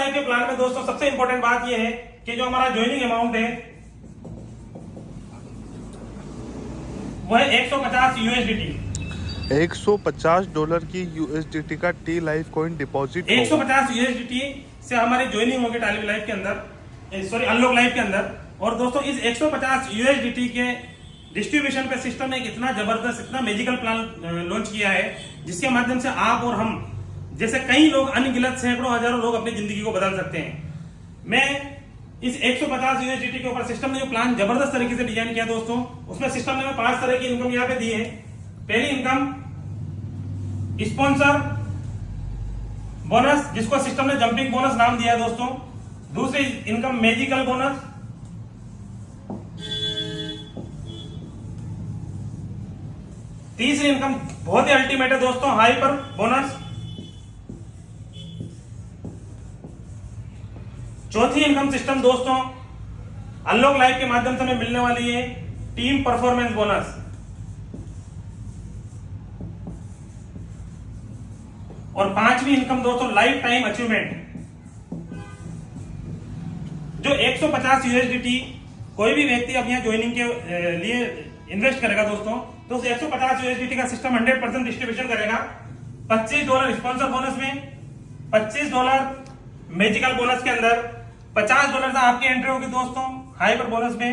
Life के plan में दोस्तों सबसे इंपॉर्टेंट बात यह है कि जो हमारा ज्वाइनिंग अमाउंट है वह है $150 $150 की USDT का टी लाइफ कॉइन डिपॉजिट। $150 से हमारी ज्वाइनिंग होगी टालिब लाइफ के अंदर, सॉरी अनलॉक लाइफ के अंदर। और दोस्तों इस $150 के डिस्ट्रीब्यूशन पे सिस्टम ने इतना जबरदस्त, इतना मैजिकल प्लान लॉन्च किया है जिसके माध्यम से आप और हम जैसे कई लोग, अनगिनत सैकड़ों हजारों लोग अपनी जिंदगी को बदल सकते हैं। मैं इस $150 के ऊपर सिस्टम ने जो प्लान जबरदस्त तरीके से डिजाइन किया दोस्तों, उसमें सिस्टम ने 5 तरह की इनकम यहाँ पे दी है। पहली इनकम स्पॉन्सर बोनस, जिसको सिस्टम ने जंपिंग बोनस नाम दिया है दोस्तों। दूसरी इनकम मैजिकल बोनस। तीसरी इनकम बहुत ही अल्टीमेट है दोस्तों, हाइपर बोनस। चौथी इनकम सिस्टम दोस्तों अनलॉक लाइफ के माध्यम से हमें मिलने वाली है टीम परफॉर्मेंस बोनस। और पांचवी इनकम दोस्तों लाइफ टाइम अचीवमेंट। जो $150 कोई भी व्यक्ति अब यहाँ ज्वाइनिंग के लिए इन्वेस्ट करेगा दोस्तों, तो उस $150 का सिस्टम 100% डिस्ट्रीब्यूशन करेगा। $25 स्पॉन्सर बोनस में, $25 मैजिकल बोनस के अंदर, $50 से आपकी एंट्री होगी दोस्तों हाइपर बोनस में,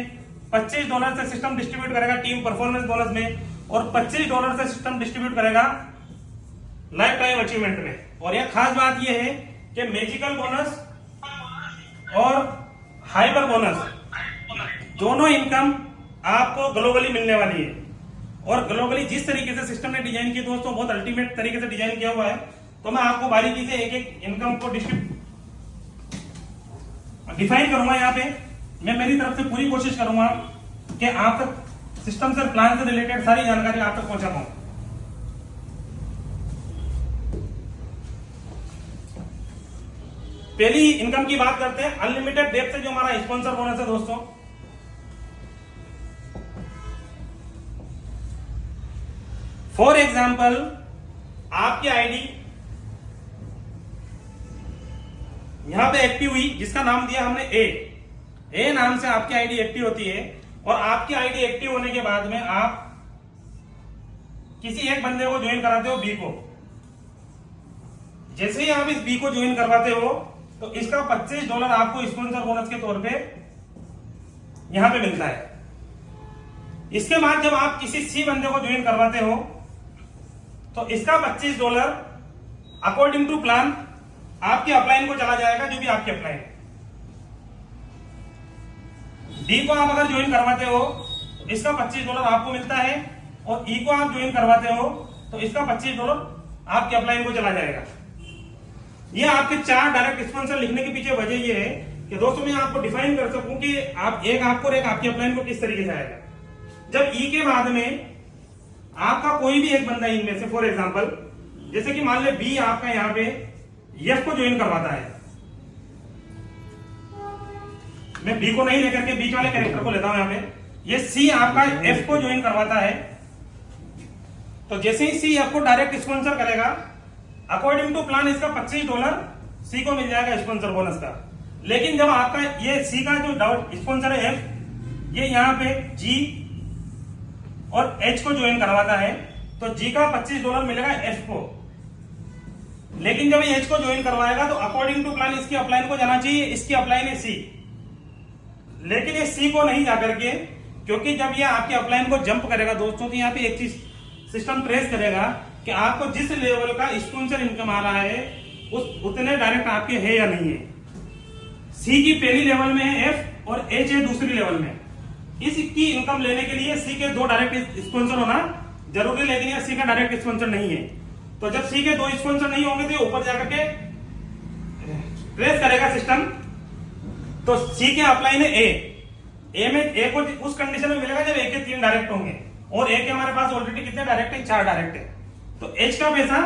$25 से सिस्टम डिस्ट्रीब्यूट करेगा टीम परफॉर्मेंस बोनस में, और $25 से सिस्टम डिस्ट्रीब्यूट करेगा लाइफ टाइम अचीवमेंट में। और यह खास बात यह है कि मैजिकल बोनस और हाइपर बोनस दोनों इनकम आपको ग्लोबली मिलने वाली है। और ग्लोबली जिस तरीके से सिस्टम ने डिजाइन किया दोस्तों, बहुत अल्टीमेट तरीके से डिजाइन किया हुआ है। तो मैं आपको बारीकी से एक एक इनकम को डिफाइन करूंगा। यहाँ पे मैं मेरी तरफ से पूरी कोशिश करूंगा कि आप तक सिस्टम से, प्लान से रिलेटेड सारी जानकारी आप तक पहुंचा पाऊं। पहली इनकम की बात करते हैं, अनलिमिटेड डेप से जो हमारा स्पॉन्सर बोनस है दोस्तों। फॉर एग्जाम्पल आपकी आईडी यहां पे एक्टिव हुई, जिसका नाम दिया हमने ए नाम से आपकी आईडी एक्टिव होती है। और आपकी आईडी एक्टिव होने के बाद में आप किसी एक बंदे को ज्वाइन कराते हो, बी को। जैसे ही आप इस बी को ज्वाइन करवाते हो तो इसका $25 आपको स्पॉन्सर बोनस के तौर पे यहां पे मिलता है। इसके बाद जब आप किसी सी बंदे को ज्वाइन करवाते हो तो इसका $25 अकॉर्डिंग टू प्लान आपके अपलाइन को चला जाएगा, जो भी आपके अपलाइन। डी को आप अगर ज्वाइन करवाते हो तो इसका $25 आपको मिलता है, और ई को आप ज्वाइन करवाते हो तो इसका $25 आपके अपलाइन को चला जाएगा। ये आपके 4 डायरेक्ट स्पॉन्सर लिखने के पीछे वजह ये है कि दोस्तों मैं आपको डिफाइन कर सकूं कि आप एक आपको और एक आपके अपलाइन को किस तरीके से आएगा। जब ई के बाद में आपका कोई भी एक बंदा इनमें से, फॉर एग्जांपल जैसे कि मान ले बी आपका यहाँ पे एफ को ज्वाइन करवाता है, मैं बी को नहीं लेकर के बीच वाले कैरेक्टर को लेता हूं यहाँ पे। ये सी आपका एफ को ज्वाइन करवाता है, तो जैसे ही सी एफ को डायरेक्ट स्पॉन्सर करेगा, अकॉर्डिंग टू प्लान इसका $25 सी को मिल जाएगा स्पॉन्सर बोनस का। लेकिन जब आपका ये सी का जो स्पॉन्सर है एफ, ये यहाँ पे जी और एच को ज्वाइन करवाता है, तो जी का $25 मिलेगा एफ को। लेकिन जब ये एच को ज्वाइन करवाएगा तो अकॉर्डिंग टू प्लान इसकी अपलाइन को जाना चाहिए, इसकी अपलाइन है सी। लेकिन ये सी को नहीं जाकर के, क्योंकि जब ये आपके अपलाइन को जंप करेगा दोस्तों, तो यहाँ पे एक चीज सिस्टम ट्रेस करेगा कि आपको जिस लेवल का स्पॉन्सर इनकम आ रहा है उतने डायरेक्ट आपके है या नहीं है। सी की पहली लेवल में है एफ और एच है दूसरी लेवल में। इसकी इनकम लेने के लिए सी के 2 डायरेक्ट स्पॉन्सर होना जरूरी है, लेकिन सी का डायरेक्ट स्पॉन्सर नहीं है। तो जब सी के 2 स्पॉन्सर नहीं होंगे तो ऊपर जाकर के ट्रेस करेगा सिस्टम। तो सी के अपलाइन है ए में ए को उस कंडीशन में मिलेगा जब ए के 3 डायरेक्ट होंगे, और ए के हमारे पास ऑलरेडी कितने डायरेक्ट है, 4 डायरेक्ट है। तो एच का पैसा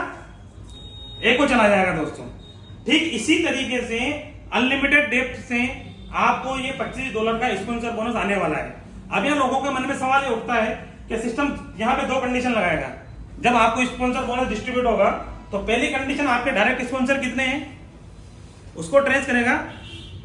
ए को चला जाएगा दोस्तों। ठीक इसी तरीके से अनलिमिटेड डेप्थ से आपको ये $25 का स्पॉन्सर बोनस आने वाला है। अब यहाँ लोगों के मन में सवाल ये उठता है कि सिस्टम यहाँ पे 2 कंडीशन लगाएगा। जब आपको स्पॉन्सर बोनस डिस्ट्रीब्यूट होगा तो पहली कंडीशन आपके डायरेक्ट स्पॉन्सर कितने हैं, उसको ट्रेस करेगा।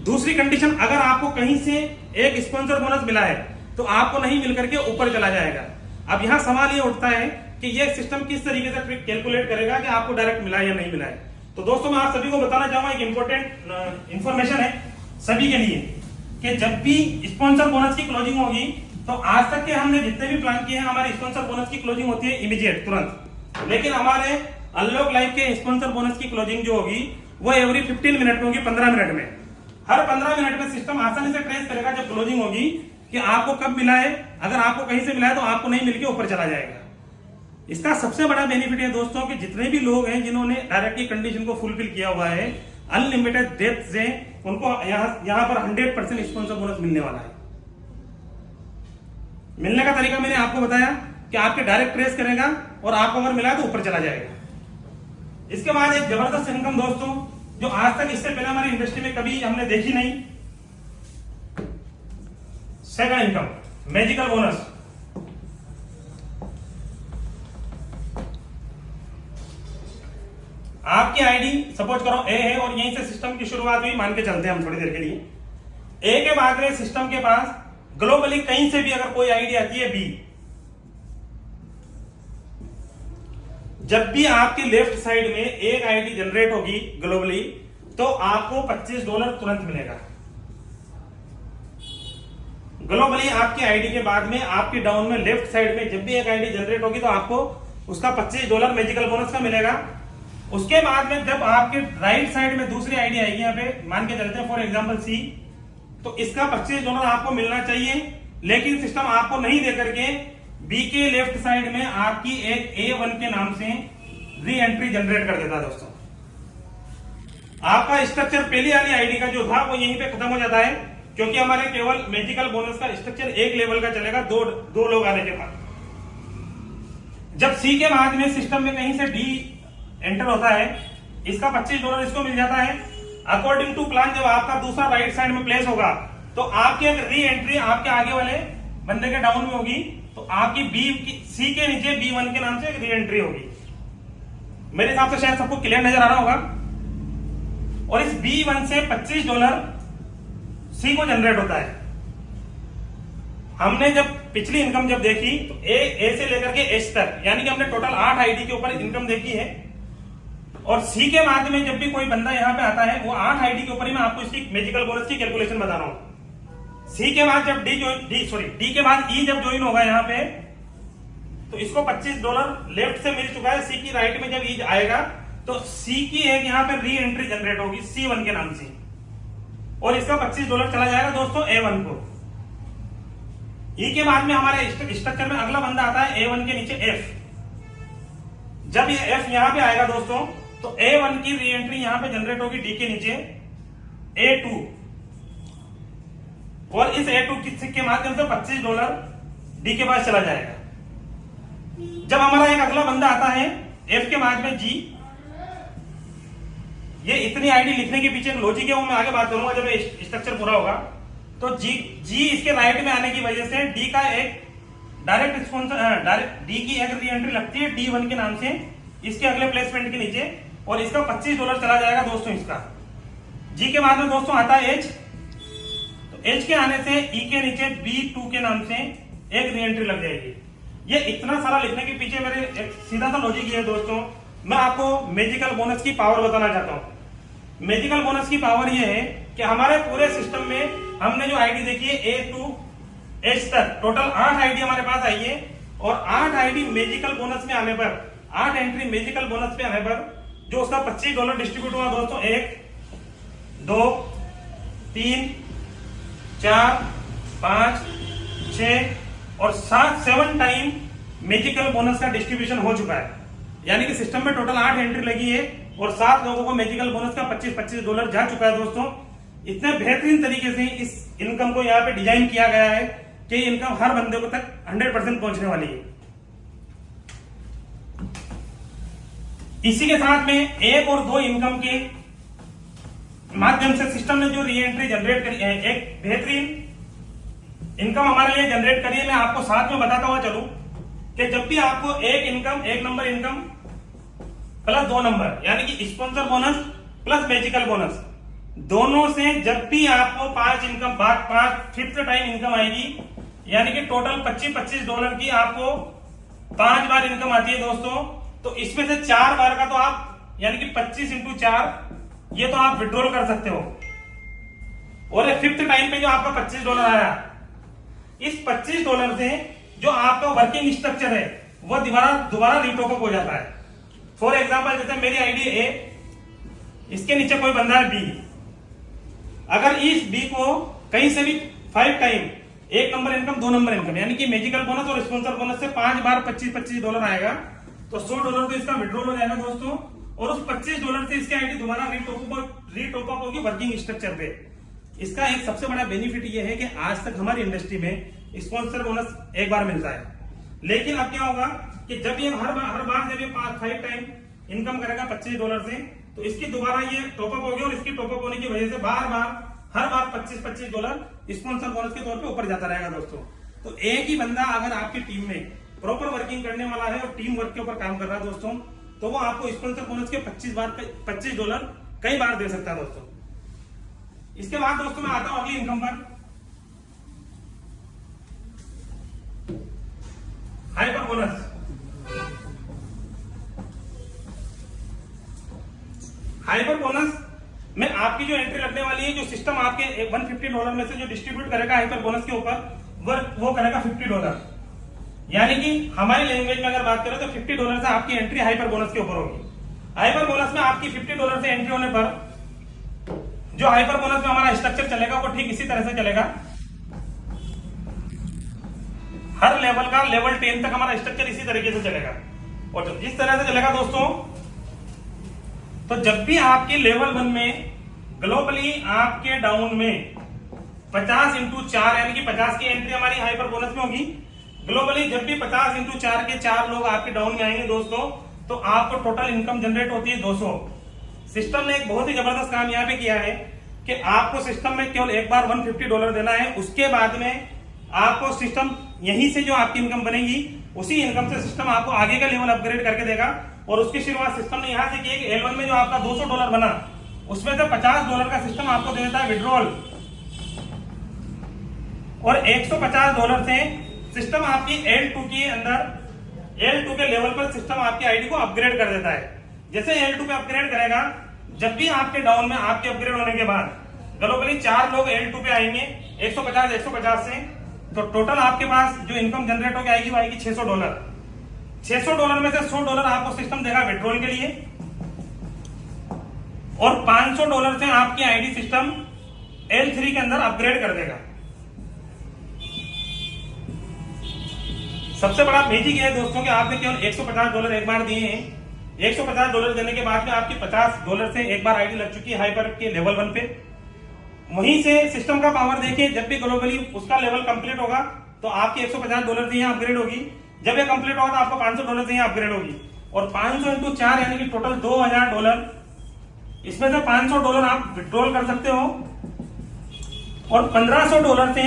दूसरी कंडीशन, अगर आपको कहीं से एक स्पॉन्सर बोनस मिला है तो आपको नहीं मिल करके ऊपर चला जाएगा। अब यहां सवाल ये उठता है कि ये सिस्टम किस तरीके से कैलकुलेट करेगा कि आपको डायरेक्ट मिला है या नहीं मिला है। तो दोस्तों मैं आप सभी को बताना चाहूंगा, एक इंपॉर्टेंट इंफॉर्मेशन है सभी के लिए कि जब भी स्पॉन्सर बोनस की क्लोजिंग होगी तो आज तक के हमने जितने भी प्लान किए हैं हमारे स्पॉन्सर बोनस की क्लोजिंग होती है इमीडिएट, तुरंत। लेकिन हमारे अनलॉक लाइफ के स्पॉन्सर बोनस की क्लोजिंग जो होगी वो एवरी 15 मिनट में होगी, 15 मिनट में। हर 15 मिनट में सिस्टम आसानी से ट्रेस करेगा जब क्लोजिंग होगी कि आपको कब मिला है। अगर आपको कहीं से मिला है तो आपको नहीं मिलके ऊपर चला जाएगा। इसका सबसे बड़ा बेनिफिट है दोस्तों कि जितने भी लोग हैं जिन्होंने डायरेक्टली कंडीशन को फुलफिल किया हुआ है अनलिमिटेड डेप्थ से, उनको यहां पर 100% स्पॉन्सर बोनस मिलने वाला है। मिलने का तरीका मैंने आपको बताया कि आपके डायरेक्ट ट्रेस करेगा और आपको अगर मिला तो ऊपर चला जाएगा। इसके बाद एक जबरदस्त इनकम दोस्तों जो आज तक इससे पहले हमारी इंडस्ट्री में कभी हमने देखी नहीं, सेकंड इनकम, मैजिकल बोनस। आपकी आईडी सपोज करो ए है और यहीं से सिस्टम की शुरुआत हुई, मान के चलते हैं हम थोड़ी देर के लिए। ए के बाद में सिस्टम के पास ग्लोबली कहीं से भी अगर कोई आईडी आती है बी, जब भी आपकी लेफ्ट साइड में एक आईडी जनरेट होगी ग्लोबली तो आपको $25 तुरंत मिलेगा। ग्लोबली आपकी आईडी के बाद में आपकी डाउन में लेफ्ट साइड में जब भी एक आईडी जनरेट होगी तो आपको उसका $25 मैजिकल बोनस का मिलेगा। उसके बाद में जब आपके राइट साइड में दूसरी आईडी आएगी, यहाँ पे मान के चलते हैं फॉर एग्जांपल सी, तो इसका $25 आपको मिलना चाहिए। लेकिन सिस्टम आपको नहीं दे करके बी के लेफ्ट साइड में आपकी एक A1 के नाम से री एंट्री जनरेट कर देता है दोस्तों। आपका स्ट्रक्चर पहली वाली आईडी का जो था वो यहीं पे खत्म हो जाता है, क्योंकि हमारे केवल मैजिकल बोनस का स्ट्रक्चर एक लेवल का चलेगा दो लोग आने के बाद। जब सी के बाद में सिस्टम में कहीं से डी एंटर होता है, इसका $25 इसको मिल जाता है। अकॉर्डिंग टू प्लान जब आपका दूसरा राइट साइड में प्लेस होगा तो आपकी एक री एंट्री आपके आगे वाले बंदे के डाउन में होगी, तो आपकी बी सी के नीचे B1 के नाम से एक री एंट्री होगी। मेरे हिसाब से शायद सबको क्लियर नजर आ रहा होगा। और इस B1 से $25 सी को जनरेट होता है। हमने जब पिछली इनकम जब देखी तो ए से लेकर के एच तक, यानी कि हमने टोटल 8 आईडी के ऊपर इनकम देखी है। और सी के बाद में जब भी कोई बंदा यहां पे आता है वो 8 आईडी के ऊपर ही मैं आपको इसकी मैजिकल बोनस की कैलकुलेशन बता रहा हूं। सी के बाद जब डी के बाद ई जब ज्वाइन होगा यहां पे तो इसको $25 लेफ्ट से मिल चुका है। सी की राइट में जब ई आएगा तो सी की एक यहां पे री एंट्री जनरेट होगी C1 के नाम से, और इसका $25 चला जाएगा दोस्तों A1 को। ई के बाद में हमारे स्ट्रक्चर में अगला बंदा आता है A1 के नीचे F। जब ये F यहां पे आएगा दोस्तों तो A1 की री एंट्री यहां पे जनरेट होगी डी के नीचे A2, और इस A2 के माध्यम से $25 डी के पास चला जाएगा। जब हमारा एक अगला बंदा आता है F के बाद में G, ये इतनी आईडी लिखने के पीछे एक लॉजिक है, वो मैं आगे बात करूंगा जब स्ट्रक्चर पूरा होगा। तो G इसके राइट में आने की वजह से D का एक डायरेक्ट स्पॉन्सर D की एक री एंट्री लगती है D1 के नाम से इसके अगले प्लेसमेंट के नीचे, और इसका $25 चला जाएगा दोस्तों इसका। G के बाद में दोस्तों आता है H, तो H के आने से E के नीचे B2 के नाम से एक री एंट्री लग जाएगी। ये इतना सारा लिखने के पीछे मेरे एक सीधा सा लॉजिक ये है दोस्तों। मैं आपको मैजिकल बोनस की पावर बताना चाहता हूं। मैजिकल बोनस की पावर ये है कि हमारे पूरे सिस्टम में हमने जो आईडी देखी है A to H तक टोटल 8 आईडी हमारे पास आई है, और 8 आईडी मैजिकल बोनस में आने पर, 8 एंट्री मैजिकल बोनस पे आने पर जो उसका $25 डिस्ट्रीब्यूट हुआ दोस्तों 1 2 3 4 5 6 और 7 टाइम मैजिकल बोनस का डिस्ट्रीब्यूशन हो चुका है। यानी कि सिस्टम में टोटल 8 एंट्री लगी है और 7 लोगों को मैजिकल बोनस का $25 जा चुका है दोस्तों। इतने बेहतरीन तरीके से इस इनकम को यहाँ पे डिजाइन किया गया है कि इनकम हर बंदे को तक 100% पहुंचने वाली है। इसी के साथ में 1 और 2 इनकम के माध्यम से सिस्टम ने जो री एंट्री जनरेट करी है, एक बेहतरीन इनकम हमारे लिए जनरेट करी है। मैं आपको साथ में बताता हुआ चलूं कि जब भी आपको एक नंबर इनकम प्लस 2 नंबर, यानी कि sponsor bonus plus magical bonus, दोनों से जब भी आपको 5 फिफ्थ टाइम इनकम आएगी, यानी कि टोटल $25 की आपको 5 बार इनकम आती है दोस्तों, तो इसमें से 4 बार का तो आप यानी कि 25 × 4 ये तो आप विड्रॉल कर सकते हो। और फिफ्थ टाइम पे जो आपका $25 आया, इस $25 से जो आपका वर्किंग स्ट्रक्चर है वो दोबारा रीटॉप अप हो जाता है। फॉर एग्जांपल जैसे मेरी आईडी ए, इसके नीचे कोई बंदा है बी, अगर इस बी को कहीं से भी 5 time 1 number income 2 number income यानी कि मैजिकल बोनस और स्पॉन्सर बोनस से 5 बार $25 आएगा, तो $100 तो इसका विड्रॉल हो जाएगा दोस्तों। और उस $25 से इसकी आईडी दोबारा रीटॉप अप होगी वर्किंग स्ट्रक्चर पे। इसका एक सबसे बड़ा बेनिफिट ये है कि आज तक हमारी इंडस्ट्री में स्पॉन्सर बोनस एक बार मिलता है, लेकिन अब क्या होगा कि जब ये हर बार जब ये 5 टाइम इनकम करेगा $25 से, तो इसकी दोबारा ये टॉपअप होगी और इसकी टॉपअप होने की वजह से हर बार $25 स्पॉन्सर बोनस के तौर पे ऊपर जाता रहेगा दोस्तों। तो एक ही बंदा अगर आपकी टीम में प्रॉपर वर्किंग करने वाला है और टीम वर्क के ऊपर काम कर रहा है दोस्तों, तो वो आपको स्पॉन्सर बोनस के $25 कई बार दे सकता है दोस्तों। इसके बाद दोस्तों मैं आता हूं अगली इनकम पर, हाइपर बोनस। हाइपर बोनस में आपकी जो एंट्री लगने वाली है, जो सिस्टम आपके $150 में से जो डिस्ट्रीब्यूट करेगा हाइपर बोनस के ऊपर वो करेगा $50। यानी कि हमारी लैंग्वेज में अगर बात करें तो $50 से आपकी एंट्री हाइपर बोनस के ऊपर होगी। हाइपर बोनस में आपकी $50 से एंट्री होने पर जो हाइपर बोनस में हमारा स्ट्रक्चर चलेगा वो ठीक इसी तरह से चलेगा। हर लेवल का लेवल 10 तक हमारा स्ट्रक्चर इसी तरीके से चलेगा। और जब इस तरह से चलेगा दोस्तों, तो जब भी आपके लेवल 1 में ग्लोबली आपके डाउन में 50 × 4 यानी कि 50 की एंट्री हमारी हाइपर बोनस में होगी। ग्लोबली जब भी 50 × 4 के 4 लोग आपके डाउन में आएंगे दोस्तों, तो आपको टोटल इनकम जनरेट होती है 200। सिस्टम ने एक बहुत ही जबरदस्त काम यहाँ पे किया है कि आपको सिस्टम में केवल एक बार $150 देना है। उसके बाद में आपको सिस्टम यहीं से जो आपकी इनकम बनेगी उसी इनकम से सिस्टम आपको आगे का लेवल अपग्रेड करके देगा। और उसकी शुरुआत सिस्टम ने यहां से की कि L1 में जो आपका $200 बना, उसमें से $50 का सिस्टम आपको दे देता है विड्रॉल, और $150 से सिस्टम आपकी L2 के अंदर L2 के लेवल पर सिस्टम आपकी आईडी को अपग्रेड कर देता है। जैसे L2 पे अपग्रेड करेगा, जब भी आपके डाउन में आपके अपग्रेड होने के बाद ग्लोबली 4 लोग L2 पे आएंगे 150 से, तो टोटल आपके पास जो इनकम जनरेट होकर आएगी वो आएगी $600। $600 में से $100 आपको सिस्टम देगा विड्रॉल के लिए, और $500 से आपकी आईडी सिस्टम L3 के अंदर अपग्रेड कर देगा। सबसे बड़ा मैजिक है दोस्तों कि आपने केवल $150 एक बार दिए हैं। $150 देने के बाद में आपकी $50 से एक बार आईडी लग चुकी है हाइपर के लेवल 1 पे। वहीं से सिस्टम का पावर देखिए, जब भी ग्लोबली उसका लेवल कंप्लीट होगा तो आपकी $150 से यहाँ अपग्रेड होगी। जब ये कंप्लीट होगा तो आपको $500 से यहाँ अपग्रेड होगी, और 500 × 4 यानी कि टोटल $2000। इसमें से $500 आप विड्रॉल कर सकते हो, और $1500 से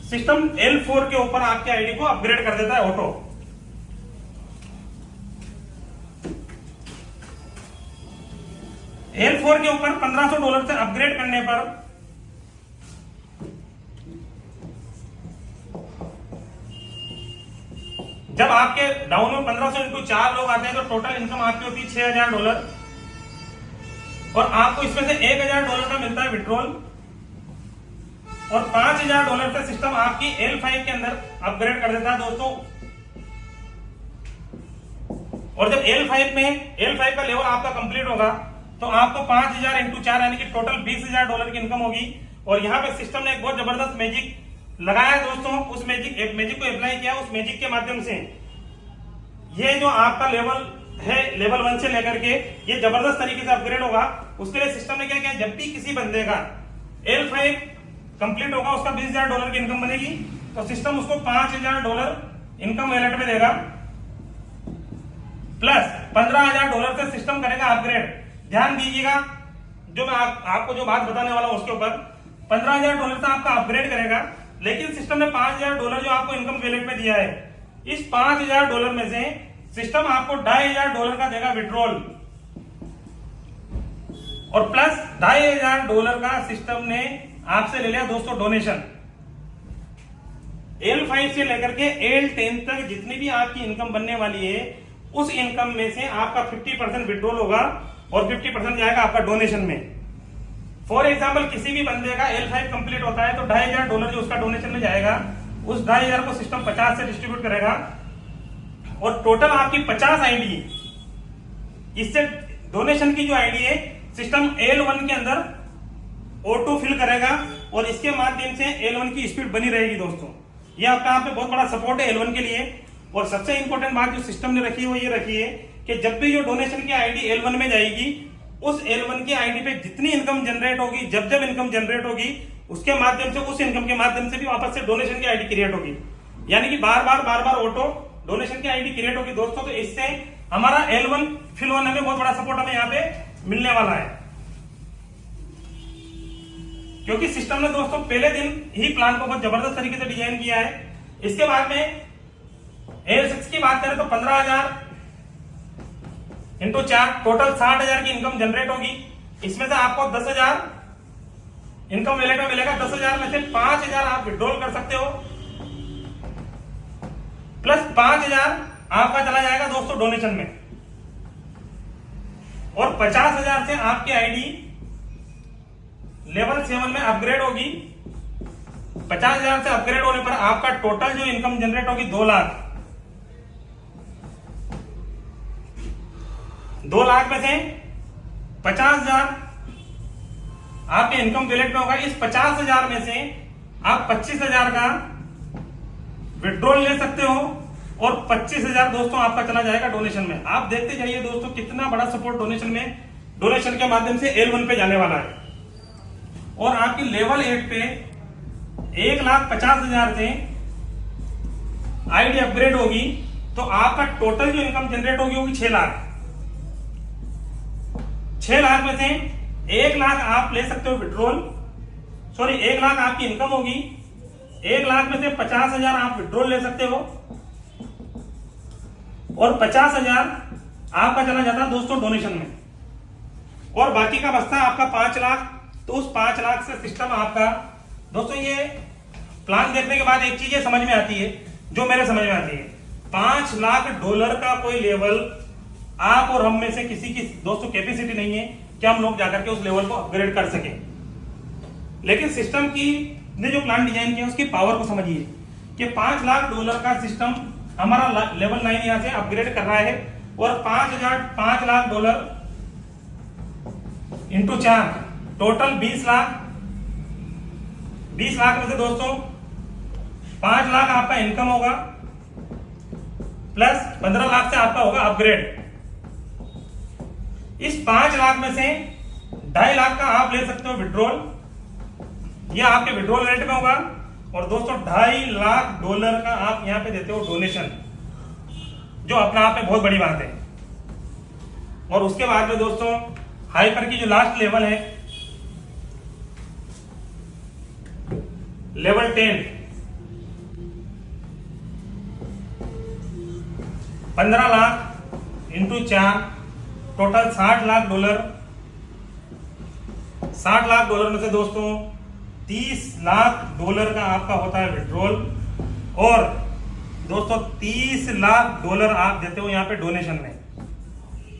सिस्टम L4 के ऊपर आपकी आईडी को अपग्रेड कर देता है ऑटो। L4 के ऊपर $1500 से अपग्रेड करने पर जब आपके डाउन में 1500 × 4 लोग आते हैं तो टोटल इनकम आपकी होती है $6000, और आपको इसमें से $1000 का मिलता है विड्रॉल, और $5000 से सिस्टम आपकी L5 के अंदर अपग्रेड कर देता है दोस्तों। और जब L5 का लेवल आपका कंप्लीट होगा तो आपको 5000 × 4 यानी कि टोटल $20000 की इनकम होगी। और यहाँ पे सिस्टम ने एक बहुत जबरदस्त मैजिक लगाया दोस्तों। उस मैजिक को अप्लाई किया। उस मैजिक के माध्यम से ये जो आपका लेवल है लेवल 1 से लेकर के ये जबरदस्त तरीके से अपग्रेड होगा। उसके लिए सिस्टम ने क्या किया, जब भी किसी बंदे का L5 कंप्लीट होगा उसका $20000 की इनकम बनेगी, तो सिस्टम उसको $5000 इनकम वैलेट में देगा, प्लस $15000 से सिस्टम करेगा अपग्रेड। ध्यान दीजिएगा, जो मैं आपको जो बात बताने वाला हूं उसके ऊपर $15000 से आपका अपग्रेड करेगा, लेकिन सिस्टम ने $5000 जो आपको इनकम वैलेट में दिया है, इस $5000 में से सिस्टम आपको $2500 का देगा विड्रॉल। और प्लस $2,500 का सिस्टम ने आपसे ले लिया दोस्तों डोनेशन। L5 से लेकर के L10 तक जितनी भी आपकी इनकम बनने वाली है, उस इनकम में से आपका 50% विड्रॉल होगा और 50% जाएगा आपका डोनेशन में। फॉर एग्जाम्पल किसी भी बंदे का L5 कंप्लीट होता है तो $2,500 जो उसका डोनेशन में जाएगा, उस 2,500 को सिस्टम 50 से डिस्ट्रीब्यूट करेगा और टोटल आपकी 50 आईडी, इससे डोनेशन की जो आईडी है सिस्टम L1 के अंदर ऑटो फिल करेगा और इसके माध्यम से L1 की स्पीड बनी रहेगी दोस्तों। ये आपका यहाँ पे बहुत बड़ा सपोर्ट है L1 के लिए। और सबसे इंपॉर्टेंट बात जो सिस्टम ने रखी है वो ये रखी है कि जब भी जो डोनेशन की आईडी L1 में जाएगी, उस L1 की आईडी पे जितनी इनकम जनरेट होगी, जब जब इनकम जनरेट होगी, उसके माध्यम से, उस इनकम के माध्यम से भी वापस से डोनेशन की आईडी क्रिएट होगी। यानी कि बार बार ऑटो डोनेशन की आईडी क्रिएट होगी दोस्तों। तो इससे हमारा L1 फिल होने में बहुत बड़ा सपोर्ट हमें यहाँ पे मिलने वाला है, क्योंकि सिस्टम ने दोस्तों पहले दिन ही प्लान को बहुत जबरदस्त तरीके से डिजाइन किया है। इसके बाद में L6 की बात करें तो 15,000 इंटू 4 टोटल 60,000 की इनकम जनरेट होगी। इसमें से आपको 10,000 इनकम वैलेट में मिलेगा। 10,000 में से 5,000 आप विड्रॉल कर सकते हो, प्लस 5,000 आपका चला जाएगा दोस्तों डोनेशन में, और 50,000 से आपकी आईडी लेवल 7 में अपग्रेड होगी। 50,000 से अपग्रेड होने पर आपका टोटल जो इनकम जनरेट होगी 2 लाख। 2 लाख में से 50,000 आपके इनकम वैलेट में होगा। इस 50,000 में से आप 25,000 का विड्रॉल ले सकते हो और 25,000 दोस्तों आपका चला जाएगा डोनेशन में। आप देखते जाइए दोस्तों कितना बड़ा सपोर्ट डोनेशन के माध्यम से L1 पे जाने वाला है। और आपकी लेवल 8 पे 1,50,000 से आईडी अपग्रेड होगी तो आपका टोटल जो इनकम जनरेट होगी 6 लाख। 6 लाख में से 1 लाख आप ले सकते हो विड्रॉल, 1 लाख आपकी इनकम होगी। 1 लाख में से 50,000 आप विड्रॉल ले सकते हो और 50,000 आपका चला जाता है दोस्तों डोनेशन में, और बाकी का बचता है आपका 5 लाख। तो उस 5 लाख से सिस्टम आपका दोस्तों, ये प्लान देखने के बाद एक चीज ये समझ में आती है, जो मेरे समझ में आती है, $5 लाख का कोई लेवल आप और हम में से किसी की दोस्तों कैपेसिटी नहीं है कि हम लोग जाकर के उस लेवल को अपग्रेड कर सके। लेकिन सिस्टम की ने जो प्लान डिजाइन किया उसकी पावर को समझिए कि $5 लाख का सिस्टम हमारा लेवल 9 यहां से अपग्रेड कर रहा है, और $5 लाख इंटू 4 टोटल 20 लाख। 20 लाख में से दोस्तों 5 लाख आपका इनकम होगा, प्लस 15 लाख से आपका होगा अपग्रेड। इस 5 लाख में से 2.5 लाख का आप ले सकते हो विड्रॉल, यह आपके विड्रॉल रेट में होगा। और दोस्तों $2.5 लाख का आप यहां पे देते हो डोनेशन, जो अपना आप में बहुत बड़ी बात है। और उसके बाद में दोस्तों हाइपर की जो लास्ट लेवल है, level 10, 15 lakh into 4 total $60 lakh. $60 lakh में से दोस्तों $30 लाख का आपका होता है विड्रॉल, और दोस्तों $30 लाख आप देते हो यहाँ पे डोनेशन में।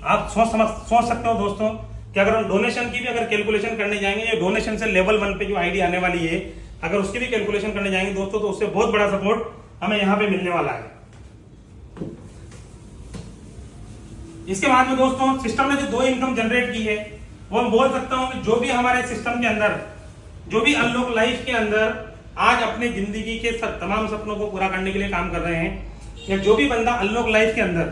आप सोच सकते हो दोस्तों कि अगर हम डोनेशन की भी अगर कैलकुलेशन करने जाएंगे, ये डोनेशन से लेवल 1 पे जो आईडी आने वाली है, अगर उसकी भी कैलकुलेशन करने जाएंगे दोस्तों, तो उससे बहुत बड़ा सपोर्ट हमें यहां पे मिलने वाला है। इसके बाद में दोस्तों सिस्टम ने जो 2 इनकम जनरेट की है, वो मैं बोल सकता हूं कि जो भी हमारे सिस्टम के अंदर, जो भी अनलॉक लाइफ के अंदर आज अपने जिंदगी के तमाम सपनों को पूरा करने के लिए काम कर रहे हैं, या जो भी बंदा अनलॉक लाइफ के अंदर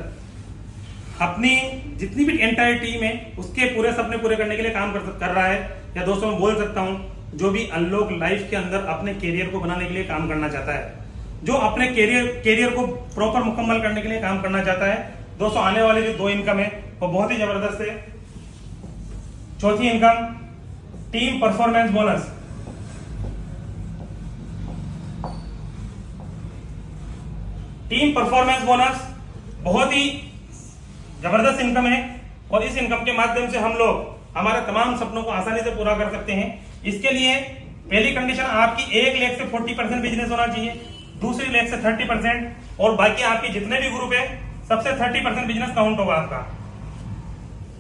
अपनी जितनी भी एंटायर टीम है उसके पूरे सपने पूरे करने के लिए काम कर रहा है, या दोस्तों मैं बोल सकता हूं जो भी अनलॉक लाइफ के अंदर अपने कैरियर को बनाने के लिए काम करना चाहता है, जो अपने कैरियर को प्रॉपर मुकम्मल करने के लिए काम करना चाहता है, दोस्तों आने वाले जो 2 इनकम है वो बहुत ही जबरदस्त है। चौथी income team performance bonus. Team performance bonus बहुत ही जबरदस्त इनकम है, और इस इनकम के माध्यम से हम लोग हमारे तमाम सपनों को आसानी से पूरा कर सकते हैं। इसके लिए पहली कंडीशन आपकी 1 लाख से 40% बिजनेस होना चाहिए, दूसरी लाख से 30%, और बाकी आपके जितने भी ग्रुप है सबसे 30% बिजनेस काउंट होगा आपका।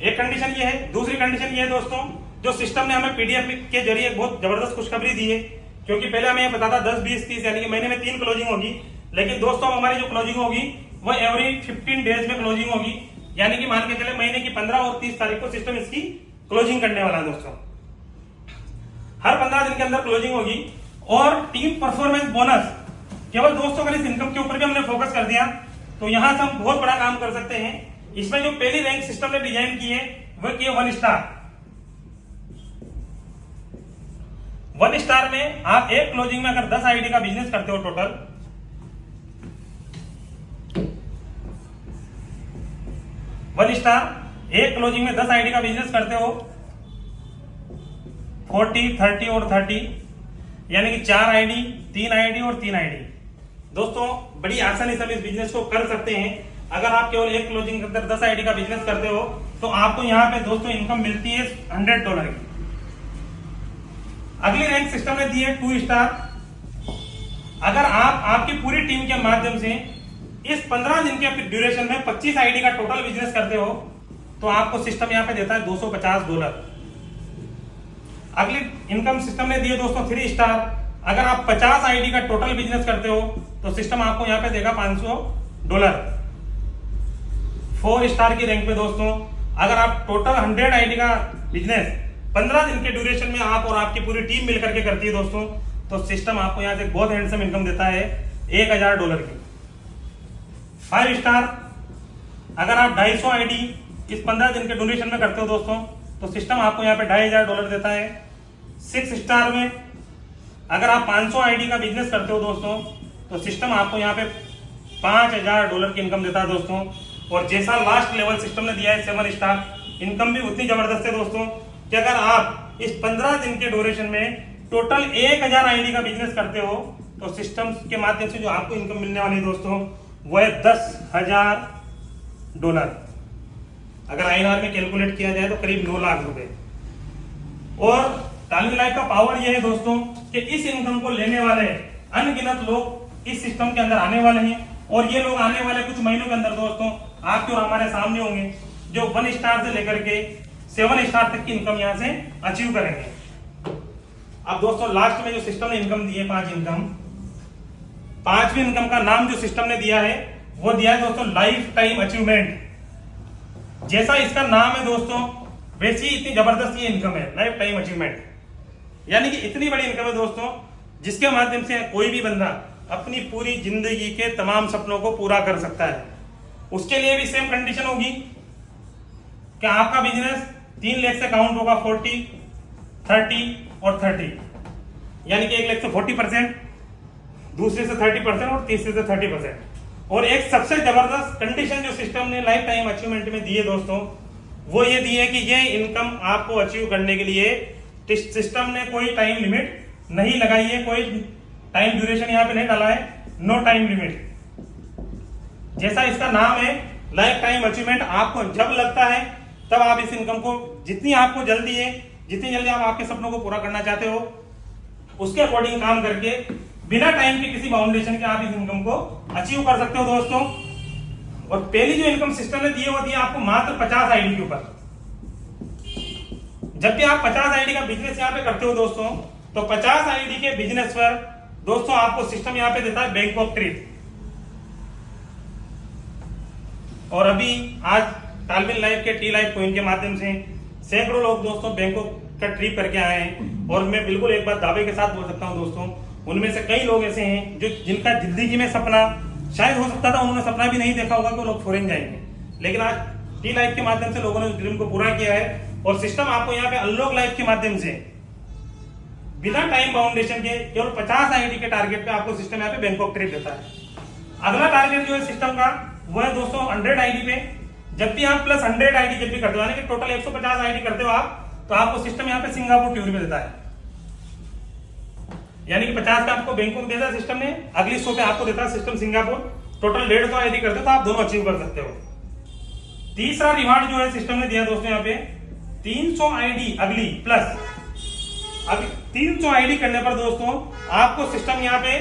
एक कंडीशन ये है। दूसरी कंडीशन ये है दोस्तों, जो सिस्टम ने हमें पीडीएफ के जरिए बहुत जबरदस्त खुशखबरी दी है, क्योंकि पहले हमें पता था 10, 20, 30 यानी कि महीने में 3 क्लोजिंग होगी, लेकिन दोस्तों हमारी जो क्लोजिंग होगी वो एवरी 15 डेज में क्लोजिंग होगी, यानी कि मान के चले महीने की 15 और 30 तारीख को सिस्टम इसकी क्लोजिंग करने वाला है दोस्तों। हर 15 दिन के अंदर क्लोजिंग होगी। और टीम परफॉर्मेंस बोनस केवल दोस्तों अगर इस इनकम के ऊपर भी हमने फोकस कर दिया तो यहां से हम बहुत बड़ा काम कर सकते हैं। इसमें जो पहली रैंक सिस्टम ने डिजाइन की है वह की 1 स्टार। 1 स्टार में आप एक क्लोजिंग में अगर 10 आईडी का बिजनेस करते हो टोटल, वन स्टार एक क्लोजिंग में 10 आईडी का बिजनेस करते हो, 40, 30 और 30, यानी कि 4 आईडी, 3 आईडी और 3 आईडी। दोस्तों बड़ी आसानी से हम इस बिजनेस को कर सकते हैं। अगर आप केवल एक क्लोजिंग के अंदर 10 आईडी का बिजनेस करते हो तो आपको यहां पे दोस्तों इनकम मिलती है $100 की। अगली रैंक सिस्टम ने दी है 2 स्टार। अगर आप आपकी पूरी टीम के माध्यम से इस 15 दिन के ड्यूरेशन में 25 आईडी का टोटल बिजनेस करते हो तो आपको सिस्टम यहां पे देता है $250। अगली इनकम सिस्टम ने दी है दोस्तों 3 स्टार। अगर आप 50 आईडी का टोटल बिजनेस करते हो तो सिस्टम आपको यहां पे देगा $500। 4 स्टार की रैंक पे दोस्तों अगर आप टोटल 100 आईडी का बिजनेस 15 दिन के ड्यूरेशन में आप और आपकी पूरी टीम मिलकर के करती है दोस्तों, तो सिस्टम आपको यहां से बहुत हैंडसम इनकम देता है $1000 की। 5 स्टार अगर आप 250 आईडी इस 15 दिन के ड्यूरेशन में करते हो दोस्तों तो सिस्टम आपको यहाँ पे $2500 देता है। 6 स्टार में अगर आप 500 आईडी का बिजनेस करते हो दोस्तों तो सिस्टम आपको यहाँ पे $5000 की इनकम देता है दोस्तों। और जैसा लास्ट लेवल सिस्टम ने दिया है 7 स्टार, इनकम भी उतनी जबरदस्त है दोस्तों कि अगर आप इस 15 दिन के ड्यूरेशन में टोटल 1000 आईडी का बिजनेस करते हो तो सिस्टम के माध्यम से जो आपको इनकम मिलने वाली है दोस्तों वो है $10,000। अगर INR में कैलकुलेट किया जाए तो करीब 9 लाख रुपए। और तालमिल लाइफ का पावर यह है दोस्तों कि इस इनकम को लेने वाले अनगिनत लोग इस सिस्टम के अंदर आने वाले हैं, और ये लोग आने वाले कुछ महीनों के अंदर दोस्तों आपके और हमारे सामने होंगे, जो 1 स्टार से लेकर के 7 स्टार तक की इनकम यहां से अचीव करेंगे। अब दोस्तों लास्ट में जो सिस्टम ने इनकम दी है 5 इनकम, 5वीं इनकम का नाम जो सिस्टम ने दिया है वो दिया है दोस्तों लाइफ टाइम अचीवमेंट। जैसा इसका नाम है दोस्तों वैसी इतनी जबरदस्त ये इनकम है, लाइफ टाइम अचीवमेंट। यानी कि इतनी बड़ी इनकम है दोस्तों जिसके माध्यम से कोई भी बंदा अपनी पूरी जिंदगी के तमाम सपनों को पूरा कर सकता है। उसके लिए भी सेम कंडीशन होगी कि आपका बिजनेस 3 लाख से काउंट होगा, 40, 30 और 30, यानी कि 1 लाख से 40%, दूसरे से 30% और तीसरे से 30%। और एक सबसे जबरदस्त कंडीशन जो सिस्टम ने लाइफ टाइम अचीवमेंट में दी है दोस्तों वो ये दी है कि ये इनकम आपको अचीव करने के लिए सिस्टम ने कोई टाइम लिमिट नहीं लगाई है, कोई टाइम ड्यूरेशन यहाँ पे नहीं डाला है, नो टाइम लिमिट। जैसा इसका नाम है लाइफ टाइम अचीवमेंट, आपको जब लगता है तब आप इस इनकम को जितनी आपको जल्दी है, जितनी जल्दी आप आपके सपनों को पूरा करना चाहते हो उसके अकॉर्डिंग काम करके बिना टाइम के किसी बाउंडेशन के आप इस इनकम को अचीव कर सकते हो दोस्तों। और पहली जो इनकम सिस्टम ने दी है वो दी है आपको मात्र 50 आईडी के ऊपर। जब भी आप 50 आईडी का बिजनेस यहाँ पे करते हो दोस्तों तो 50 आईडी के बिजनेस पर दोस्तों आपको सिस्टम यहाँ पे देता है बैंकॉक ट्रिप। और अभी आज तालमिल लाइफ के टी लाइफ पॉइंट के माध्यम से सैकड़ों लोग दोस्तों बैंकॉक का ट्रिप करके आए हैं। और मैं बिल्कुल एक बात दावे के साथ बोल सकता हूं दोस्तों, उनमें से कई लोग ऐसे हैं जो जिनका जिंदगी में सपना शायद हो सकता था, उन्होंने सपना भी नहीं देखा होगा कि वो लोग फॉरेन जाएंगे, लेकिन आज टी लाइफ के माध्यम से लोगों ने उस ड्रीम को पूरा किया है। और सिस्टम आपको यहाँ पे अनलॉक लाइफ के माध्यम से बिना टाइम बाउंडेशन के केवल 50 आईडी के टारगेट पे आपको सिस्टम यहाँ पे बैंकॉक ट्रिप देता है। अगला टारगेट जो है सिस्टम का वो है दोस्तों 100 आईडी पे। जब भी आप प्लस 100 आईडी जब भी करते हो, यानी कि टोटल 150 आईडी करते हो आप, तो आपको सिस्टम यहाँ पे सिंगापुर टूर में देता है। यानी कि 50 का आपको बैंकॉक देता है सिस्टम ने, अगली 100 पे आपको देता है सिस्टम सिंगापुर। टोटल 150 आईडी करते हो तो आप दोनों अचीव कर सकते हो। तीसरा रिवार्ड जो है सिस्टम ने दिया दोस्तों यहाँ पे, 300 आईडी अगली प्लस, अब 300 आईडी करने पर दोस्तों आपको सिस्टम यहाँ पे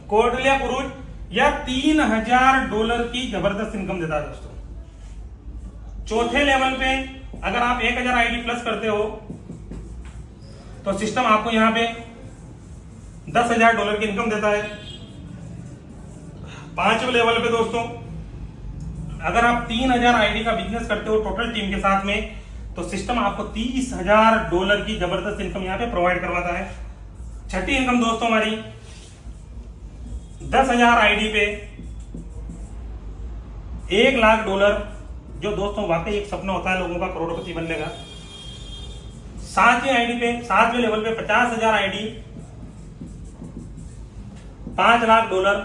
कोर्डेलिया क्रूज या $3000 की जबरदस्त इनकम देता है दोस्तों। चौथे लेवल पे अगर आप 1000 आईडी प्लस करते हो तो सिस्टम आपको यहाँ पे $10,000 की इनकम देता है। पांचवें लेवल पे दोस्तों अगर आप 3000 आईडी का बिजनेस करते हो टोटल टीम के साथ में, तो सिस्टम आपको $30,000 की जबरदस्त इनकम यहाँ पे प्रोवाइड करवाता है। छठी इनकम दोस्तों हमारी 10,000 आईडी पे $1,00,000, जो दोस्तों वाकई एक सपना होता है लोगों का करोड़पति बनने का। 7वीं आईडी पे 7वें लेवल पे 50,000 आईडी $5,00,000,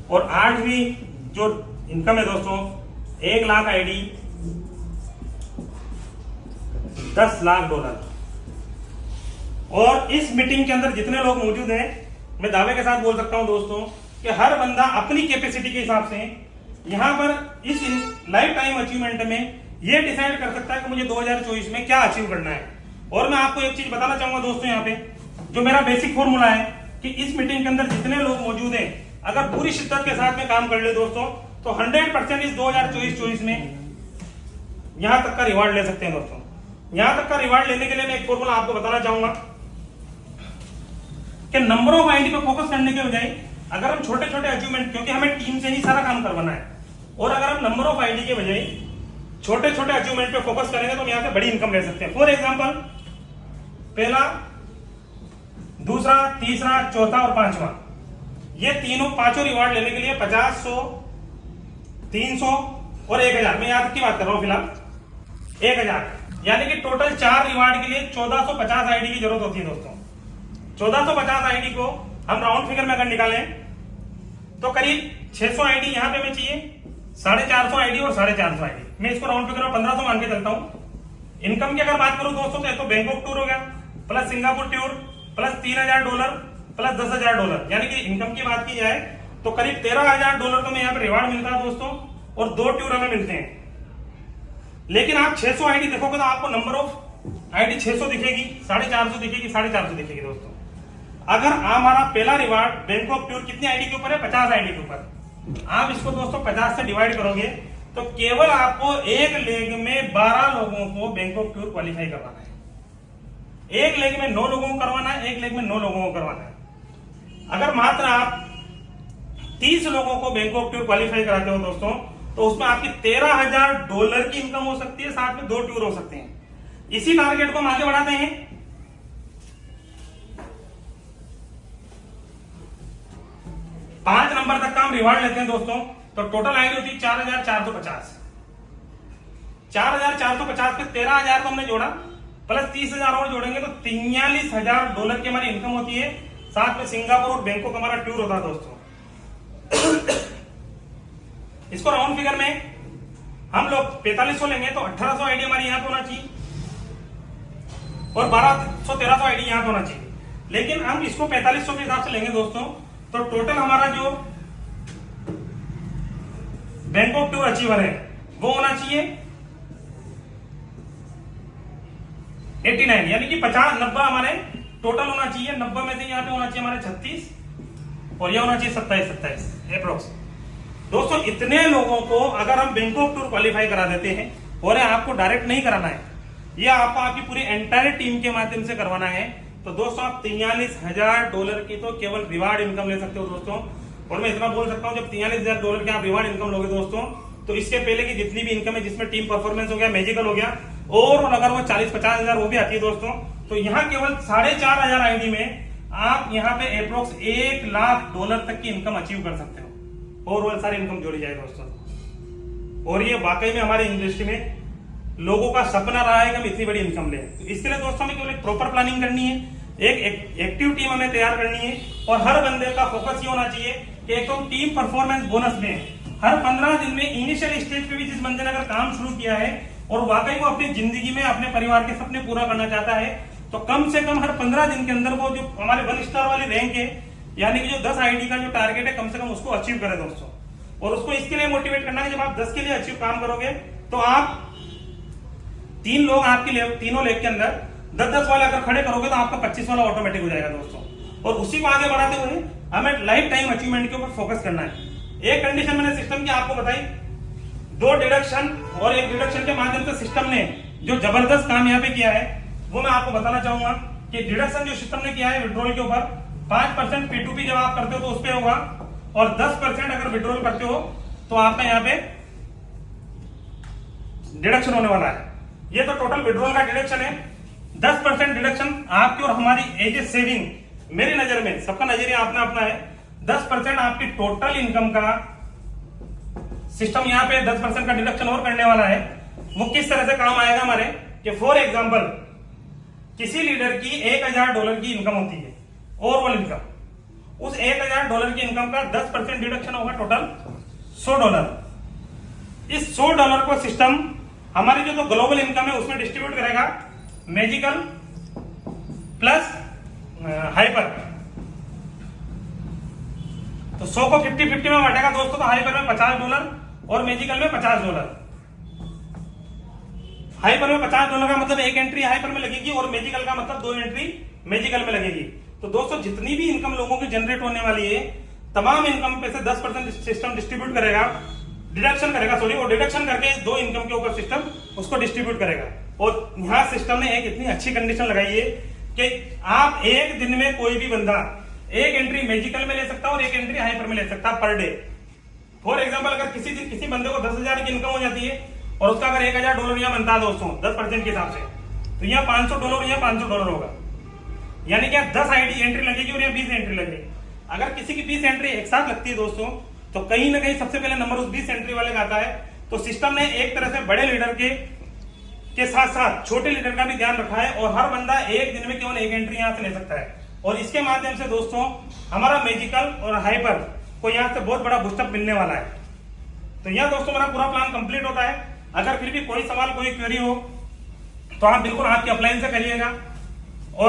और 8वीं जो इनकम है दोस्तों 1,00,000 आईडी $10,00,000। और इस मीटिंग के अंदर जितने लोग मौजूद हैं, मैं दावे के साथ बोल सकता हूं दोस्तों कि हर बंदा अपनी कैपेसिटी के हिसाब से यहां पर इस लाइफ टाइम अचीवमेंट में ये डिसाइड कर सकता है कि मुझे 2024 में क्या अचीव करना है। और मैं आपको एक चीज बताना चाहूंगा दोस्तों, यहाँ पे जो मेरा बेसिक फॉर्मूला है कि इस मीटिंग के अंदर जितने लोग मौजूद हैं अगर पूरी शिद्दत के साथ में काम कर ले दोस्तों, तो 100% इस 2024 में यहां तक का रिवार्ड ले सकते हैं दोस्तों। यहां तक का रिवार्ड लेने के लिए मैं एक फॉर्मूला आपको बताना चाहूंगा कि नंबर ऑफ आईडी पर फोकस करने के बजाय अगर हम छोटे छोटे अचीवमेंट, क्योंकि हमें टीम से ही सारा काम करवाना है, और अगर हम नंबर ऑफ आईडी के बजाय छोटे छोटे अचीवमेंट पे फोकस करेंगे तो हम यहां से बड़ी इनकम ले सकते हैं। फॉर एग्जांपल पहला, दूसरा, तीसरा, चौथा और पांचवा, ये तीनों पांचों रिवार्ड लेने के लिए 50, 100, 300 और 1000, मैं यहां तक की बात कर रहा हूं फिलहाल 1000, यानी कि टोटल 4 रिवार्ड के लिए 1450 आईडी की जरूरत होती है दोस्तों। 1450 आईडी को हम राउंड फिगर में अगर निकालें तो करीब 600 आईडी यहां पे हमें चाहिए, 450 आईडी और 450 आईडी, मैं इसको राउंड फिगर में 1500 मान के चलता हूं। इनकम की अगर बात करूं दोस्तों तो बैंकॉक टूर हो गया plus Singapore tour plus $3,000 plus $10,000, यानी कि इनकम की बात की जाए तो करीब $13,000 तो मैं यहाँ पे रिवार्ड मिलता है दोस्तों, और 2 टूर हमें मिलते हैं। लेकिन आप 600 आईडी देखोगे तो आपको नंबर ऑफ आईडी 600 दिखेगी, 450 दिखेगी, 450 दिखेगी दोस्तों। अगर हमारा पहला रिवार्ड बैंकॉक टूर कितनी आईडी के ऊपर है? 50 आईडी के ऊपर। आप इसको दोस्तों 50 से डिवाइड करोगे तो केवल आपको एक लेग में 12 लोगों को बैंकॉक टूर क्वालिफाई करवाना है। एक लेग में 9 लोगों को करवाना है, एक लेग में 9 लोगों को करवाना है। अगर मात्र आप 30 लोगों को बैंकॉक टूर क्वालिफाई कराते हो दोस्तों, तो उसमें आपकी $13,000 की इनकम हो सकती है, साथ में 2 टूर हो सकते हैं। इसी टारगेट को हम आगे बढ़ाते हैं। 5 नंबर तक का हम रिवार्ड लेते हैं दोस्तों, तो टोटल आईडी होती है 4,450। 4,450 पे 13,000 तो हमने जोड़ा, प्लस 30,000 और जोड़ेंगे तो $43,000 की हमारी इनकम होती है। साथ में सिंगापुर और बैंकॉक हमारा टूर होता है दोस्तों। इसको राउंड फिगर में हम लोग 4500 लेंगे तो 1800 आईडी हमारी यहां पे होना चाहिए, और 1200-1300 आईडी यहां पे होना चाहिए। लेकिन हम इसको 4500 के हिसाब से लेंगे दोस्तों, तो टोटल हमारा जो बैंकॉक टूर अचीवर है वो होना चाहिए 89, यानी कि 50-90 हमारे टोटल होना चाहिए। 90 में से यहाँ पे होना चाहिए हमारे 36 और यह होना चाहिए 27 अप्रोक्स। दोस्तों इतने लोगों को अगर हम बैंकॉक टूर क्वालिफाई करा देते हैं, और आपको डायरेक्ट नहीं कराना है, यह आपको आपकी पूरी एंटायर टीम के माध्यम से करवाना है, तो दोस्तों आप $43,000 की तो केवल रिवार्ड इनकम ले सकते हो दोस्तों। और मैं इतना बोल सकता हूं, जब $43,000 की आप रिवार्ड इनकम लोगे दोस्तों, तो इसके पहले की जितनी भी इनकम है जिसमें टीम परफॉर्मेंस हो गया, मैजिकल हो गया, और अगर वो 40-50 हजार वो भी आती है दोस्तों, तो यहाँ केवल 4,500 आईडी में आप यहाँ पे अप्रोक्स $1,00,000 तक की इनकम अचीव कर सकते हो, और वो सारी इनकम जोड़ी जाए दोस्तों। और ये वाकई में हमारी इंडस्ट्री में लोगों का सपना रहा है कि हम इतनी बड़ी इनकम लें। तो इसके लिए दोस्तों हमें केवल एक प्रॉपर प्लानिंग करनी है, एक एक्टिव टीम हमें तैयार करनी है, और हर बंदे का फोकस ये होना चाहिए कि एक तो टीम परफॉर्मेंस बोनस में हर 15 दिन में इनिशियल स्टेज पे भी जिस बंदे ने अगर काम शुरू किया है और वाकई वो अपनी जिंदगी में अपने परिवार के सपने पूरा करना चाहता है, तो कम से कम हर 15 दिन के अंदर वो जो हमारे 1 स्टार वाली रैंक है, यानी कि जो 10 आईडी का जो टारगेट है, कम से कम उसको अचीव करे दोस्तों। और उसको इसके लिए मोटिवेट करना है, जब आप 10 के लिए अचीव काम करोगे तो तो आप 3 लोग आपकी तीनों लेग के अंदर 10-10 वाले अगर खड़े करोगे तो आपका 25 वाला ऑटोमेटिक हो जाएगा दोस्तों। और उसी को आगे बढ़ाते हुए हमें लाइफ टाइम अचीवमेंट के ऊपर फोकस करना है। एक कंडीशन मैंने सिस्टम की आपको बताई, 2 डिडक्शन और एक डिडक्शन के माध्यम से सिस्टम ने जो जबरदस्त काम यहाँ पे किया है वो मैं आपको बताना चाहूंगा कि डिडक्शन जो सिस्टम ने किया है विड्रॉल के ऊपर 5% P2P जब आप करते हो तो उस पर होगा, और 10% अगर विड्रॉल करते हो तो आपका यहाँ पे डिडक्शन होने वाला है। ये तो टोटल विड्रॉल का डिडक्शन है। 10% डिडक्शन आपकी और हमारी एज ए सेविंग, मेरी नजर में, सबका नजरिया अपना अपना है, 10% आपकी टोटल इनकम का सिस्टम यहाँ पे 10% का डिडक्शन और करने वाला है। वो किस तरह से काम आएगा हमारे कि फॉर एग्जांपल किसी लीडर की $1000 की इनकम होती है, ओवरऑल इनकम, उस $1000 की इनकम का 10% डिडक्शन होगा, टोटल $100। इस $100 को सिस्टम हमारी जो तो ग्लोबल इनकम है उसमें डिस्ट्रीब्यूट करेगा, मैजिकल प्लस हाइपर। तो 100 को 50-50 में बांटेगा दोस्तों, तो हाइपर में $50 और मैजिकल में $50। हाइपर में $50 का मतलब 1 एंट्री हाइपर में लगेगी और मैजिकल का मतलब 2 एंट्री मैजिकल में लगेगी। तो दोस्तों जितनी भी इनकम लोगों की जनरेट होने वाली है, तमाम इनकम पे से 10% सिस्टम डिस्ट्रीब्यूट करेगा, डिडक्शन करेगा, सॉरी, और डिडक्शन करके 2 इनकम के ऊपर सिस्टम उसको डिस्ट्रीब्यूट करेगा। और यहां सिस्टम ने एक इतनी अच्छी कंडीशन लगाई है कि आप एक दिन में कोई भी बंदा 1 एंट्री मैजिकल में ले सकता है और 1 एंट्री हाइपर में ले सकता है पर डे। फॉर एग्जाम्पल अगर किसी दिन किसी बंदे को 10,000 की इनकम हो जाती है और उसका अगर $1,000 यहाँ बनता है दोस्तों 10% के हिसाब से, तो यहाँ $500 यहाँ $500 होगा, यानी कि 10 एंट्री लगेगी और यहाँ 20 एंट्री लगेगी। अगर किसी की 20 एंट्री एक साथ लगती है दोस्तों, तो कहीं ना कहीं सबसे पहले नंबर उस 20 एंट्री वाले का आता है। तो सिस्टम ने एक तरह से बड़े लीडर के साथ साथ छोटे लीडर का भी ध्यान रखा है, और हर बंदा एक दिन में केवल 1 एंट्री यहाँ से ले सकता है। और इसके माध्यम से दोस्तों हमारा मैजिकल और हाइपर को यहाँ से बहुत बड़ा बूस्टअप मिलने वाला है। तो यहाँ दोस्तों मेरा पूरा प्लान कंप्लीट होता है। अगर फिर भी कोई सवाल कोई क्वेरी हो तो आप बिल्कुल आपकी अपलाइन से करिएगा।